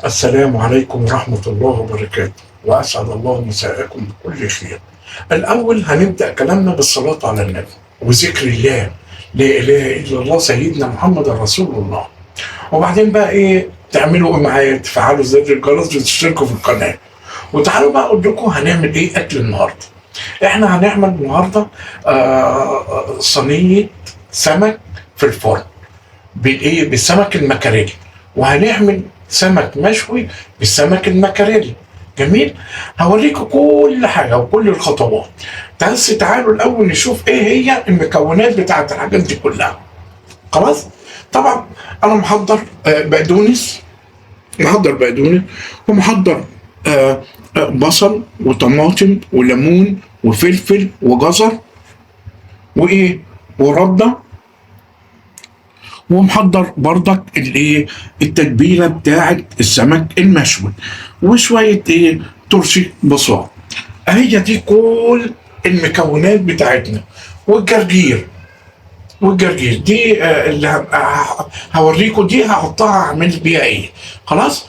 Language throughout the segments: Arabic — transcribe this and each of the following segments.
السلام عليكم ورحمة الله وبركاته، وأسعد الله مساءكم بكل خير. الأول هنبدأ كلامنا بالصلاة على النبي وذكر الله، لا إله إلا الله سيدنا محمد رسول الله. وبعدين بقى إيه تعملوا إيه معايا؟ تفعلوا زر الجرس وتشتركوا في القناة. وتعالوا بقى أقول لكم هنعمل إيه أكل النهاردة. إحنا هنعمل النهاردة صينية سمك في الفرن بالايه بالسمك المكاريلي، وهنعمل سمك مشوي بالسمك المكاريلي. جميل. هوريكم كل حاجه وكل الخطوات. بس تعالوا الاول نشوف ايه هي المكونات بتاعت الحاجات دي كلها. خلاص. طبعا انا محضر بقدونس، ومحضر بصل وطماطم وليمون وفلفل وجزر وايه ورده، ومحضر برضك الايه التتبيله بتاعه السمك المشوي، وشويه ايه ترشي بصل. هي دي كل المكونات بتاعتنا. والجرجير دي اللي هوريكم دي هحطها اعمل بيها ايه. خلاص.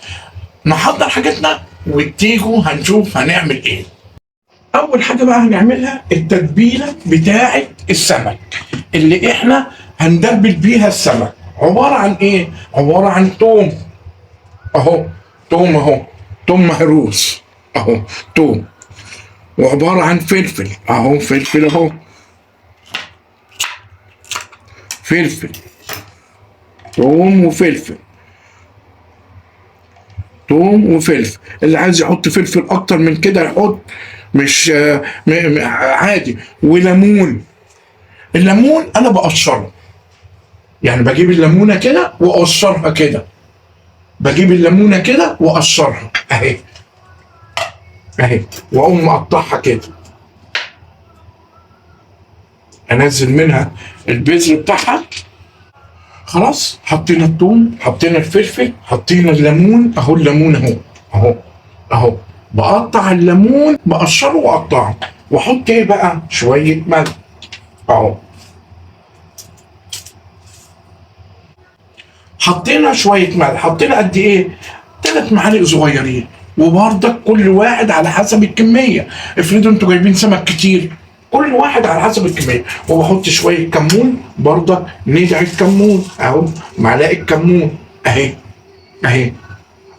نحضر حاجاتنا وتيجوا هنشوف هنعمل ايه. اول حاجه بقى هنعملها التتبيله بتاعه السمك اللي احنا هندبل بيها السمك. عباره عن ايه؟ عباره عن توم اهو، توم مهروس اهو، توم. وعباره عن فلفل اهو، فلفل، توم وفلفل. اللي عايز يحط فلفل اكتر من كده يحط، مش عادي. وليمون. الليمون انا بقشره، يعني بجيب الليمونه كده واقشرها كده، اهي واقوم مقطعها كده، انزل منها البذر بتاعها. خلاص. حطينا الثوم، حطينا الفلفل، حطينا الليمون اهو، الليمون اهو بقطع الليمون، بقشره واقطعه، واحط ايه بقى شويه ملح اهو. حطينا شويه ملح، حطينا قد ايه؟ 3 معالق صغيرين، وبرضك كل واحد على حسب الكميه. افرضوا انتوا جايبين سمك كتير، كل واحد على حسب الكميه. وبحط شويه كمون برضك، ندعي كمون اهو، معلقه كمون اهي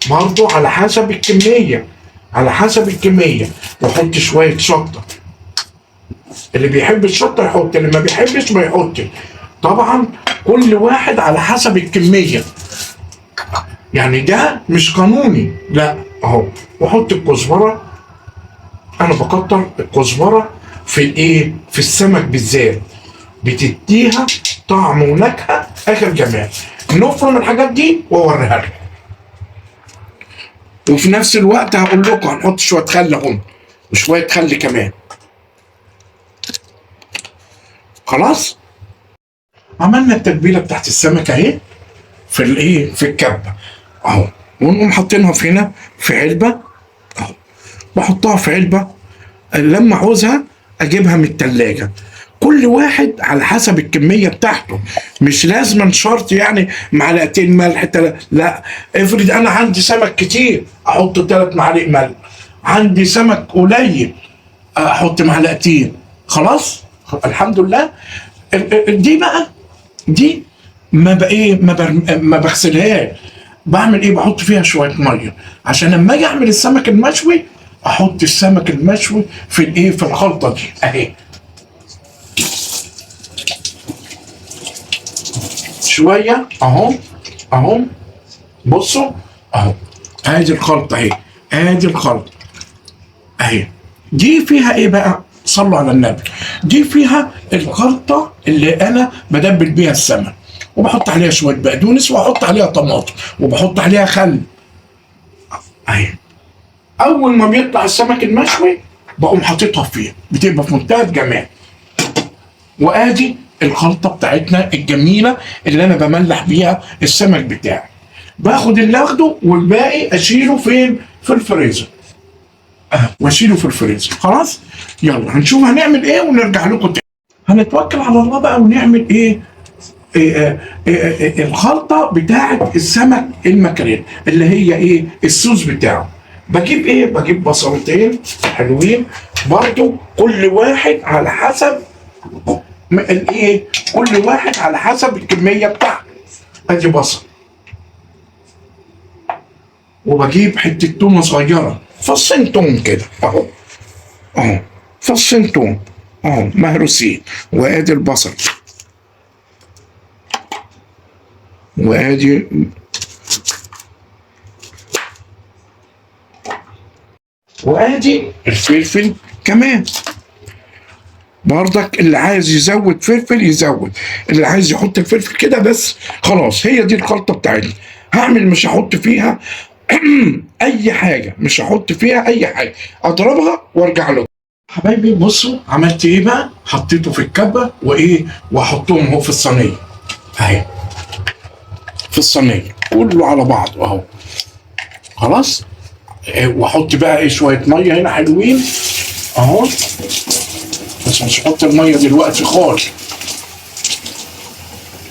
برضه على حسب الكميه. واحط شويه شطه، اللي بيحب الشطه يحط، اللي ما بيحبش ما يحطش. طبعا كل واحد على حسب الكميه، يعني ده مش قانوني، لا اهو. واحط الكزبره، انا بكتر الكزبره في الايه في السمك بالذات، بتديها طعم ونكهه اخر جمال. نفرم الحاجات دي واوريها لكم. وفي نفس الوقت هقول لكم هنحط شويه خل اهو، وشويه خل كمان. خلاص. عملنا التتبيله بتاعت السمك اهي في الايه في الكبه اهو، ونقوم حاطينها في هنا في علبه اهو. بحطها في علبه، لما عاوزها اجيبها من التلاجة. كل واحد على حسب الكميه بتاعته، مش لازما شرط يعني معلقتين ملح لا. افرض انا عندي سمك كتير احط 3 معالق ملح، عندي سمك قليل احط معلقتين. خلاص. الحمد لله. دي بقى دي ما بغسلهاش. بعمل ايه؟ بحط فيها شويه ميه عشان لما اجي اعمل السمك المشوي احط السمك المشوي في الايه في الخلطه دي اهي. شويه اهو بصوا اهو. ادي الخلطه اهي. دي فيها ايه بقى؟ صلوا على النبي. دي فيها الخلطه اللي انا بدبل بيها السمك، وبحط عليها شويه بقدونس، واحط عليها طماطم، وبحط عليها خل اهي. اول ما بيطلع السمك المشوي بقوم حاططها فيه، بتبقى في منتهى الجمال. وادي الخلطه بتاعتنا الجميله اللي انا بملح بيها السمك بتاعي. باخد اللي اخده والباقي اشيله فين؟ في الفريزر. واشيله في الفريزر. خلاص. يلا هنشوف هنعمل ايه ونرجع لكم تاني. هنتوكل على الله بقى ونعمل ايه؟ الخلطه بتاعه السمك المكاريل اللي هي ايه الصوص بتاعه. بجيب ايه؟ بجيب بصلتين حلوين برضو، كل واحد على حسب الايه، كل واحد على حسب الكميه بتاعته. ادي بصل، وبجيب حته تومه صغيره، فصين توم كده اهو، اهو فصين توم اهو مهروسين، وادي البصل، وادي الفلفل كمان. برضك اللي عايز يزود فلفل يزود، اللي عايز يحط الفلفل كده بس. خلاص هي دي الخلطه بتاعتنا. هعمل مش هحط فيها اي حاجه، مش هحط فيها اي حاجه، اضربها وارجع له. حبايبي بصوا عملت ايه بقى، حطيته في الكبه وايه، واحطهم اهو في الصينيه اهي، في الصينيه كله على بعض اهو. خلاص واحط بقى ايه شويه ميه هنا حلوين اهو، بس مش هحط الميه دلوقتي خالص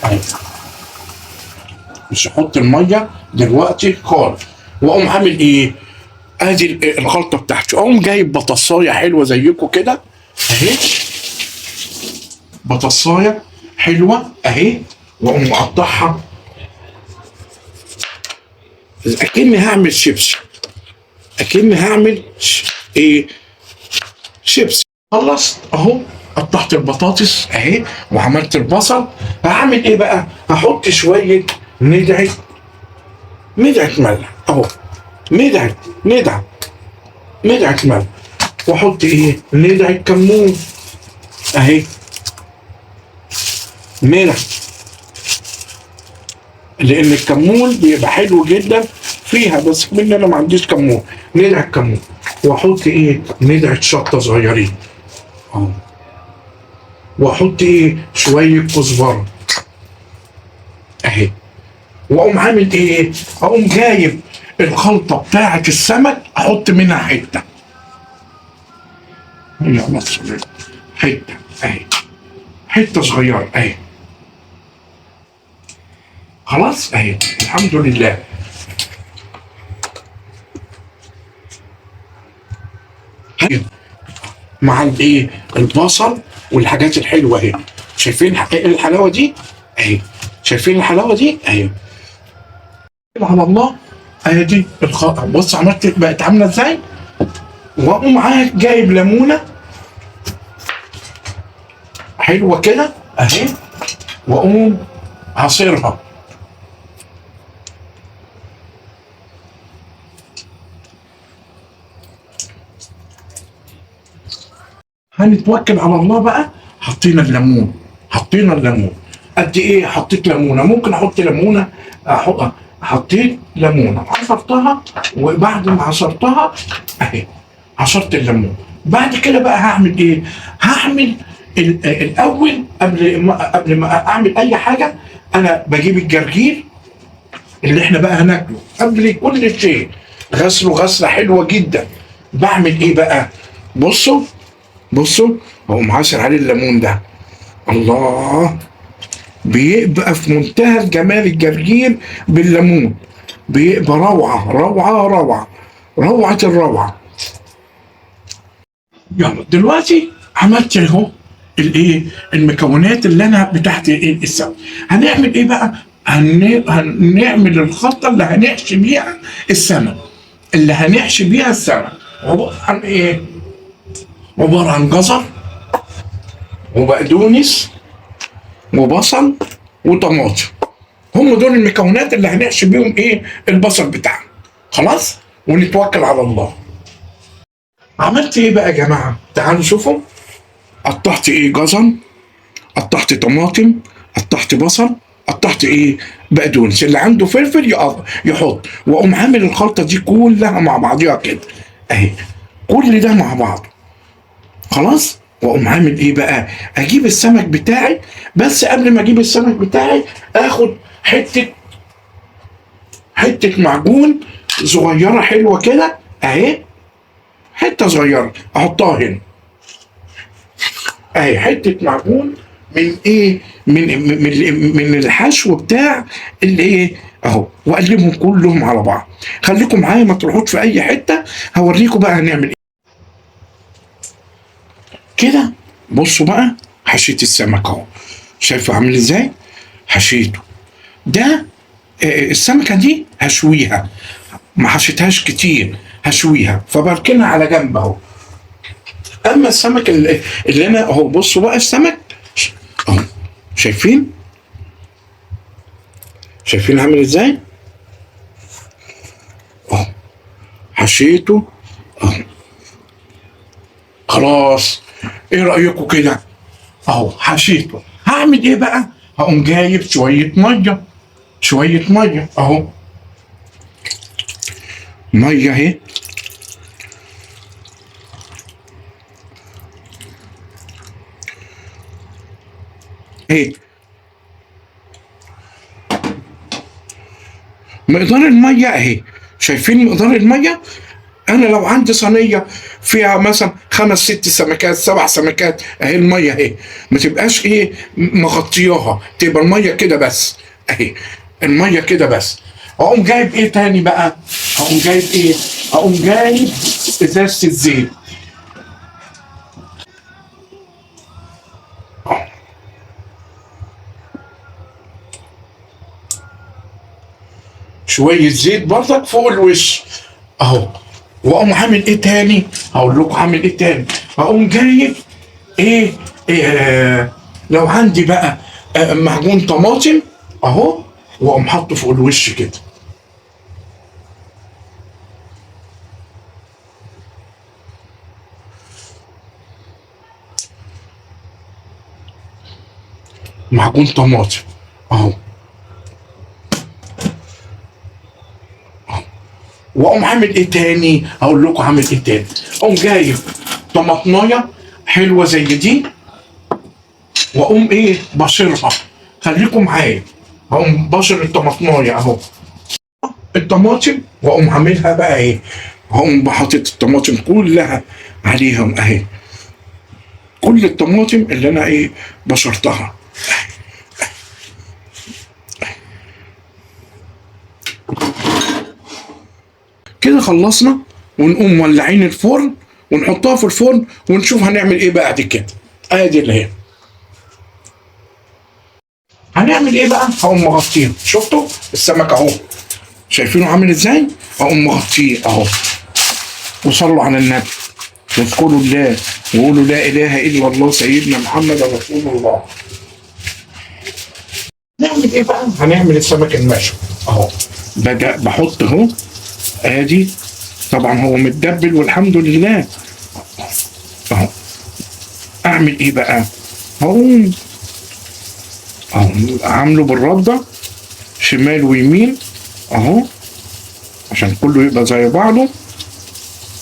اهي، مش هحط الميه دلوقتي خالص. واقوم عامل ايه، ادي الخلطه بتاعتي. اقوم جايب بطاطسايه حلوه زيكم كده اهي، بطاطسايه حلوه اهي، واقوم مقطعها اكني هعمل شيبسي، اكني هعمل ايه شيبسي. خلصت اهو، قطعت البطاطس اهي وعملت البصل. هعمل ايه بقى، هحط شويه ندعه ملح اهو، ندعه ملح، واحط ايه ندعه كمون اهي، ملح، لان الكمون بيبقى حلو جدا فيها، بس كمان انا ما عنديش كمون، ندعه كمون. واحط ايه ندعه شطه صغيرين اهو، واحط ايه شويه كزبره اهي. واقوم عامل ايه، اقوم جايب الخلطه بتاعه السمك، احط منها حته، يا مصر حته اهي، حته صغيره اهي. خلاص اهي الحمد لله. مع الايه البصل والحاجات الحلوه اهي، شايفين الحلاوه دي اهي، شايفين الحلاوه دي اهي. على الله اهي دي بص عملت بقت عامله ازاي. واقوم معاك جايب ليمونه حلوه كده اهي، واقوم عصيرها هنتوكل على الله بقى. حطينا الليمون، قد ايه حطيت ليمونه، ممكن احط ليمونه، حطيت ليمونه عصرتها، وبعد ما عصرتها اهي عصرت الليمون. بعد كده بقى هعمل ايه، هعمل الاول قبل ما اعمل اي حاجه، انا بجيب الجرجير اللي احنا بقى هناكله قبل كل شيء، غسله غسله حلوه جدا. بعمل ايه بقى، بصوا اقوم عاصر عليه الليمون ده، الله، بيبقى في منتهى الجمال الجرجير بالليمون، بيبقى روعه الروعه. يلا دلوقتي عملت اهو الايه المكونات اللي انا بتاعت ايه السمك. هنعمل ايه بقى، هنعمل الخلطه اللي هنحشي بيها السمك، عباره عن ايه، عباره عن جزر وبقدونس وبصل وطماطم. هم دول المكونات اللي هنحشي بيهم ايه البصل بتاعنا. خلاص ونتوكل على الله. عملت ايه بقى يا جماعه، تعالوا شوفوا. قطعت ايه جزر، قطعت طماطم، قطعت بصل، قطعت ايه بقدونس، اللي عنده فلفل يحط. واقوم عامل الخلطه دي كلها مع بعضيها كده اهي، كل ده مع بعض. خلاص واقوم عامل ايه بقى، اجيب السمك بتاعي، بس قبل ما اجيب السمك بتاعي اخد حته معجون صغيره حلوه كده اهي، حته صغيره احطها هنا اهي، حته معجون من ايه، من الحشو بتاع الايه اهو، واقلبهم كلهم على بعض. خليكم معايا ما تروحوش في اي حته، هوريكم بقى هنعمل ايه كده. بصوا بقى حشية السمك اهو، شايفه عامل ازاي حشيته ده. السمكه دي هشويها، ما حشيتهاش كتير، هشويها فبركنها على جنب اهو. اما السمك اللي انا اهو، بصوا بقى السمك اهو، شايفين، شايفين عامل ازاي اهو، حشيته اهو. خلاص، ايه رايكم كده اهو حشيته. هعمل ايه بقى؟ هقوم جايب شويه ميه، شويه ميه اهو، ميه اهي، اهي مقدار الميه اهي، شايفين مقدار الميه. انا لو عندي صينيه فيها مثلا 5 6 سمكات 7 سمكات اهي، الميه اهي، ما تبقاش ايه مغطياها، تبقى الميه كده بس اهي، الميه كده بس. اقوم جايب ايه تاني بقى؟ اقوم جايب ايه؟ اقوم جايب ازازه الزيت، شويه زيت برضك فوق الوش اهو. واقوم عامل ايه تاني؟ هقول لكم عامل ايه تاني. هقوم جايب ايه, لو عندي بقى معجون طماطم اهو، واقوم حاطه فوق الوش كده، معجون طماطم اهو. واقوم عامل ايه تاني؟ اقول لكم عامل ايه تاني. اقوم جايب طماطمايه حلوه زي دي، واقوم ايه بشرها، خليكم معايا. هقوم بشر الطماطمايه اهو، الطماطم، واقوم عاملها بقى ايه، هقوم حاطط الطماطم كلها عليهم اهي، كل الطماطم اللي انا ايه بشرتها. كده خلصنا، ونقوم مولعين الفرن ونحطها في الفرن ونشوف هنعمل ايه بعد كده. ادي اللي هي هنعمل ايه بقى. هقوم مغطيه، شفتوا السمك اهو، شايفينه عامل ازاي. هقوم مغطيه اهو، وصلوا على النبي واذكروا الله وقولوا لا اله الا الله سيدنا محمد رسول الله. نعمل ايه بقى؟ هنعمل السمك المشوي اهو. بدأ بحط اهو، ادي طبعا هو متدبل والحمد لله اهو. اعمل ايه بقى؟ هقوم اهو عامله بالرده شمال ويمين اهو، عشان كله يبقى زي بعضه،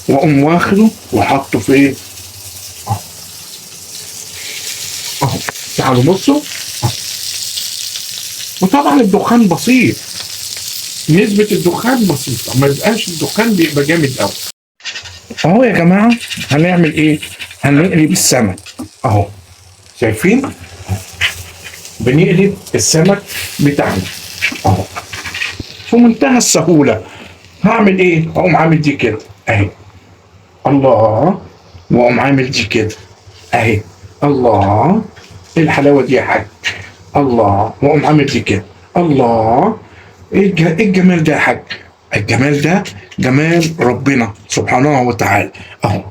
واقوم واخده وحطه في ايه اهو. اهو تعالوا بصوا أهو. وطبعا الدخان بسيط، نسبة الدخان بسيطة، ما يبقاش الدخان بيبقى جامد قوي اهو. يا جماعة هنعمل ايه؟ هنقلب السمك اهو، شايفين؟ بنقلب السمك بتاعنا اهو في منتهى السهولة. هعمل ايه؟ هقوم عامل دي كده اهي، الله، واقوم عامل دي كده اهي، الله، ايه الحلاوة دي يا حاج، الله، واقوم عامل دي كده، الله، ايه إيه الجمال ده يا حاج. الجمال ده جمال ربنا سبحانه وتعالى اهو.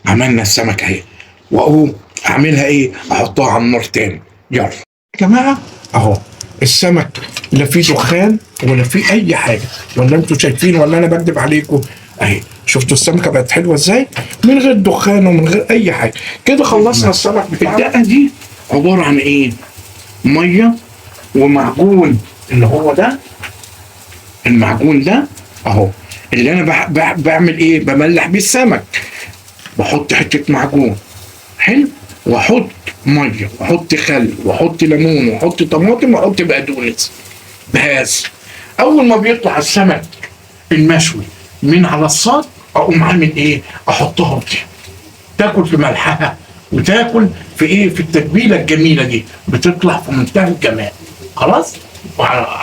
عملنا السمك اهي، واقوم اعملها ايه، احطها على النار تاني. يلا يا جماعه اهو، السمك لا فيه دخان ولا فيه اي حاجه، ولا انتوا شايفين ولا انا بكذب عليكم اهي. شفتوا السمكه بقت حلوه ازاي، من غير دخان ومن غير اي حاجه. كده خلصنا السمك بتاعنا. الدقه دي عباره عن ايه؟ ميه ومعجون، اللي هو ده المعجون ده اهو، اللي انا بعمل ايه، بملح بيه السمك. بحط حته معجون حلو، واحط ميه واحط خل واحط ليمون واحط طماطم واحط بقدونس بس. اول ما بيطلع السمك المشوي من على الصاج، اقوم عامل ايه، احطهم فيه، تاكل في ملحها وتاكل في ايه، في التتبيله الجميله دي، بتطلع في منتهى الجمال. خلاص،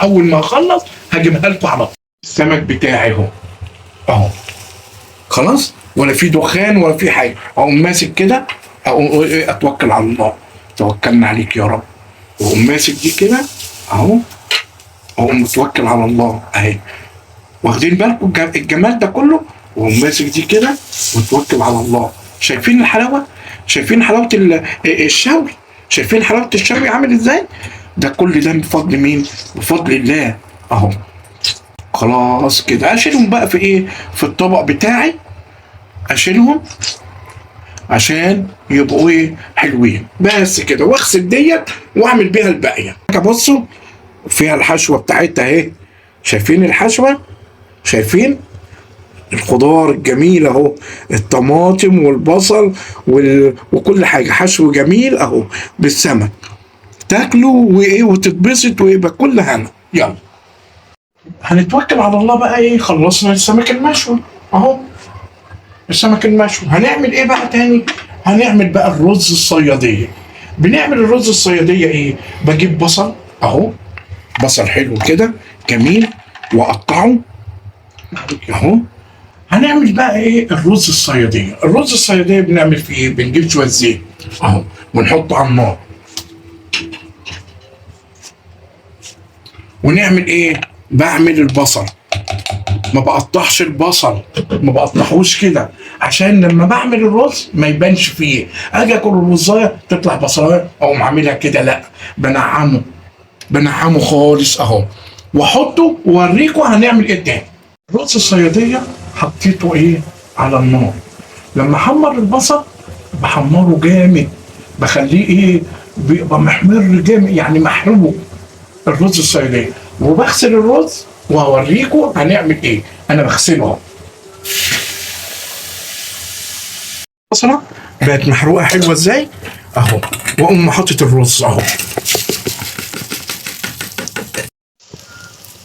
اول ما اخلص هجيبها لكم على طول. السمك بتاعي اهو، اهو خلاص، ولا في دخان ولا في حاجه. اقوم ماسك كده، اقوم اتوكل على الله، توكلنا عليك يا رب، واقوم ماسك دي كده اهو، اقوم متوكل على الله اهي. واخدين بالكم الجمال ده كله؟ واقوم ماسك دي كده وتوكل على الله. شايفين الحلاوه؟ شايفين حلاوه الشوي؟ شايفين حلاوه الشوي عامل ازاي؟ ده كل ده بفضل مين؟ بفضل الله اهو. خلاص كده اشيلهم بقى في ايه؟ في الطبق بتاعي، اشيلهم عشان يبقوا ايه؟ حلوين. بس كده، واغسل ديت واعمل بيها الباقيه. بصوا فيها الحشوه بتاعتها اهي، شايفين الحشوه؟ شايفين الخضار الجميل اهو، الطماطم والبصل وكل حاجه، حشو جميل اهو بالسمك. تاكلوا وايه وتتبسط ويبقى كل هنا. يلا هنتوكل على الله بقى. ايه، خلصنا السمك المشوي اهو، السمك المشوي. هنعمل ايه بقى تاني؟ هنعمل بقى الرز الصياديه. بنعمل الرز الصياديه ايه؟ بجيب بصل اهو، بصل حلو كده جميل، واقطعه اهو. هنعمل بقى ايه؟ الرز الصياديه. الرز الصياديه بنعمل فيه ايه؟ بنجيب شويه زيت اهو ونحطه على النار، ونعمل ايه؟ بعمل البصل، ما بقطعش البصل، ما بقطعهوش كده، عشان لما بعمل الرز ما يبانش فيه. اجي اكل الرزايه تطلع بصلايه اقوم عاملها كده، لا، بنعمه، بنعمه خالص اهو، واحطه واوريكم هنعمل ايه تاني. الرز الصياديه حطيته ايه؟ على النار. لما احمر البصل بحمره جامد، بخليه ايه؟ بيبقى محمر جامد، يعني محروق الرز الصياديه. وبغسل الرز وهوريكم هنعمل ايه. انا بغسله اهو، البصله بقت محروقه حلوه ازاي اهو، واقوم حاطط الرز اهو،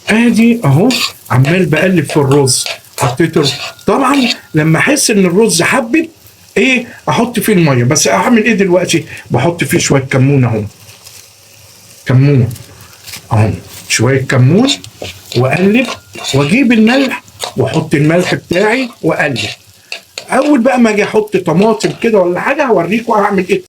ادي اهو، عمال بقلب في الرز. حطيته طبعا لما احس ان الرز حبب ايه، احط فيه الميه. بس اعمل ايه دلوقتي؟ بحط فيه شويه كمون اهو، كمون اهو، شويه كمون، واقلب، واجيب الملح واحط الملح بتاعي واقلب. اول بقى ما اجي احط طماطم كده ولا حاجه هوريكم هعمل ايه.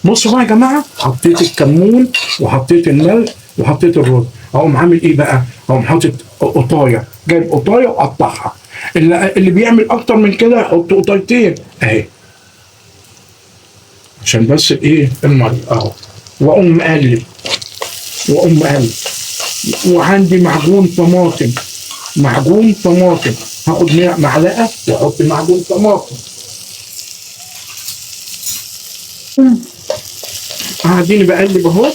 بصوا بقى يا جماعه، حطيت الكمون وحطيت الملح وحطيت الرز، اقوم عامل ايه بقى؟ اقوم حاطط قطايه، جايب قطايه وقطعها. اللي بيعمل اكتر من كده يحط قطايتين اهي، عشان بس الايه الميه اهو. واقوم مقلب، واقوم مقلب. وعندي معجون طماطم، معجون طماطم، هاخد معلقه واحط معجون طماطم. قاعدين بقلب اهو،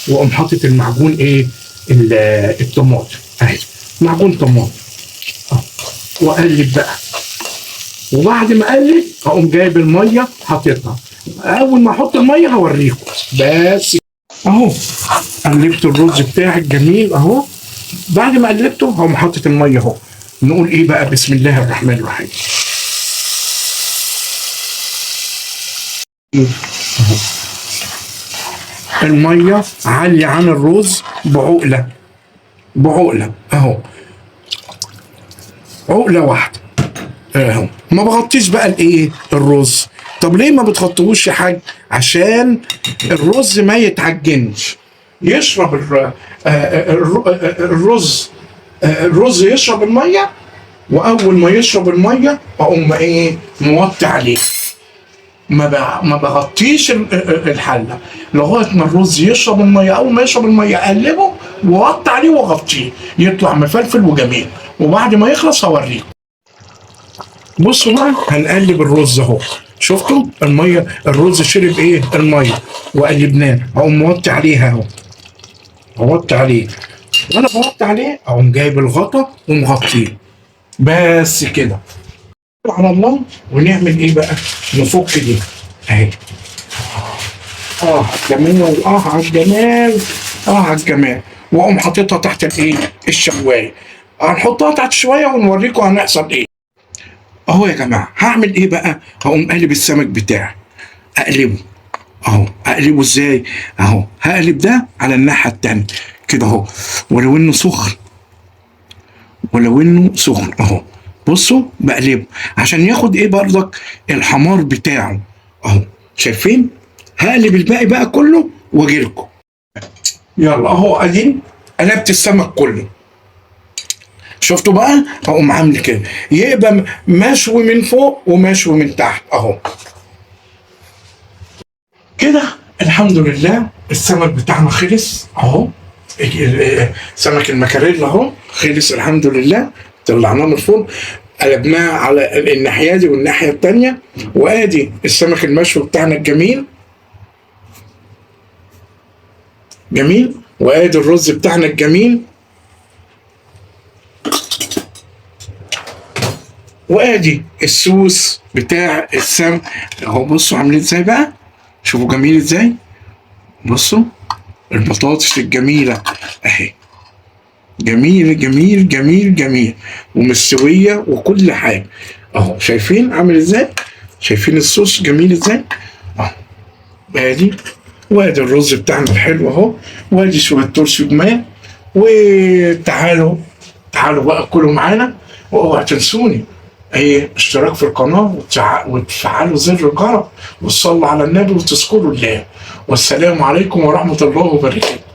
واقوم حاطط المعجون ايه؟ الطماطم اهي، معجون طماطم اهو، واقلب بقى. وبعد ما اقلب اقوم جايب الميه حاططها. اول ما احط الميه هوريكم. بس اهو قلبت الرز بتاعي الجميل اهو. بعد ما قلبته هقوم حاطط الميه اهو. نقول ايه بقى؟ بسم الله الرحمن الرحيم. اهو الميه عاليه عن الرز بعقله، بعقله اهو، عقله واحده اهو. ما بغطيش بقى الايه؟ الرز. طب ليه ما بتغطيهوش يا حاج؟ عشان الرز ما يتعجنش، يشرب الرز، الرز يشرب الميه. واول ما يشرب الميه اقوم ايه؟ موطي عليه. ما بغطيش الحله لغايه ما الرز يشرب الميه. اول ما يشرب الميه اقلبه واوطي عليه واغطيه، يطلع مفلفل وجميل. وبعد ما يخلص هوريكم. بصوا بقى، هنقلب الرز اهو. شفتوا الميه؟ الرز شرب ايه؟ الميه، وقلبناه. اقوم موطي عليها اهو، اوطي عليه. وانا بوطي عليه اقوم جايب الغطا ومغطيه. بس كده على الله. ونعمل ايه بقى؟ نفك دي اهي. اه على الجمال، اه على الجمال، اه على الجمال. واقوم حاططها تحت الايه؟ الشوايه. هنحطها تحت شويه ونوريكم هنحصل ايه. اهو يا جماعه، هعمل ايه بقى؟ هقوم قالب السمك بتاعي اقلبه اهو. اقلبه ازاي؟ اهو هقلب ده على الناحيه التانيه كده اهو، ولو انه سخن، ولو انه سخن اهو. بصوا بقلبه عشان ياخد ايه برضك الحمار بتاعه اهو. شايفين؟ هقلب الباقي بقى كله واجي لكم. يلا اهو ادي قلبت السمك كله. شفتوا بقى؟ هقوم عامل كده يبقى مشوي من فوق ومشوي من تحت اهو كده. الحمد لله السمك بتاعنا خلص اهو. سمك المكاريل اهو خلص الحمد لله. طلعناه من الفرن، قلبناه على الناحيه دي والناحيه التانيه، وادي السمك المشوي بتاعنا الجميل جميل، وادي الرز بتاعنا الجميل، وادي السوس بتاع السمك اهو. بصوا عاملين ازاي بقى، شوفوا جميل ازاي. بصوا البطاطس الجميله اهي، جميل جميل جميل جميل، ومستويه وكل حاجه اهو. شايفين عامل ازاي؟ شايفين الصوص جميل ازاي اهو. ادي وادي الرز بتاعنا الحلو اهو، وادي شويه ترش جمال. وتعالوا تعالوا بقى كلوا معانا، واوعوا تنسوني ايه اشتراك في القناه وتفعلوا زر الجرس وتصلوا على النبي وتذكروا الله. والسلام عليكم ورحمه الله وبركاته.